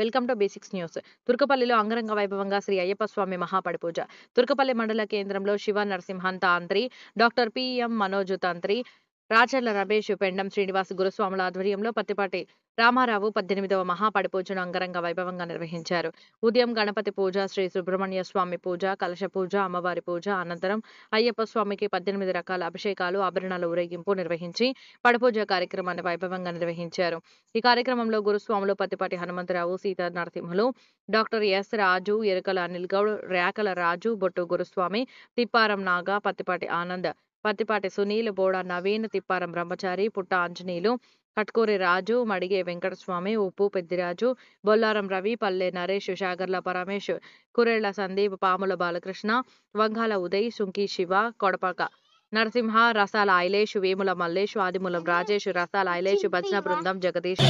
Welcome to Basics News. తుర్కపల్లిలో అంగరంగ వైభవంగా శ్రీ అయ్యప్ప స్వామి మహాపడిపూజ. తుర్కపల్లి మండల కేంద్రంలో శివ నరసింహన్ తాంత్రి, డాక్టర్ పిఎం మనోజ్ తంత్రి, రాచర్ల రమేష్, పెండం శ్రీనివాస్ గురుస్వాముల ఆధ్వర్యంలో పత్తిపాటి రామారావు 18వ మహాపడిపూజను అంగరంగ వైభవంగా నిర్వహించారు. ఉదయం గణపతి పూజ, శ్రీ సుబ్రహ్మణ్య స్వామి పూజ, కలశ పూజ, అమ్మవారి పూజ అనంతరం అయ్యప్ప స్వామికి 18 రకాల అభిషేకాలు, ఆభరణాల ఊరేగింపు నిర్వహించి పడిపూజ కార్యక్రమాన్ని వైభవంగా నిర్వహించారు. ఈ కార్యక్రమంలో గురుస్వాములు పత్తిపాటి హనుమంతరావు, సీతా నరసింహులు, డాక్టర్ ఎస్ రాజు, ఎరుకల అనిల్ గౌడ్, రేకల రాజు, బొట్టు గురుస్వామి, తిప్పారం నాగా, పత్తిపాటి ఆనంద్, పత్తిపాటి సునీల్, బోడా నవీన్, తిప్పారం బ్రహ్మచారి, పుట్ట ఆంజనేయులు, కట్కూరి రాజు, మడిగే వెంకటస్వామి, ఉప్పు పెద్దిరాజు, బొల్లారం రవి, పల్లె నరేష్, షాగర్ల పరమేష్, కురేళ్ల సందీప్, పాముల బాలకృష్ణ, వంగాల ఉదయ్, సుంకి శివ, కొడపక నరసింహ, రసాల ఐలేష్, వేముల మల్లేష్, ఆదిమూలం రాజేష్, రసాల ఐలేష్, భజన బృందం, జగదీష్,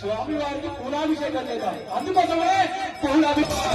స్వామి వారికి పూలాభిషేకం చేద్దాం. అందుకోసమే పూలాభిషేకం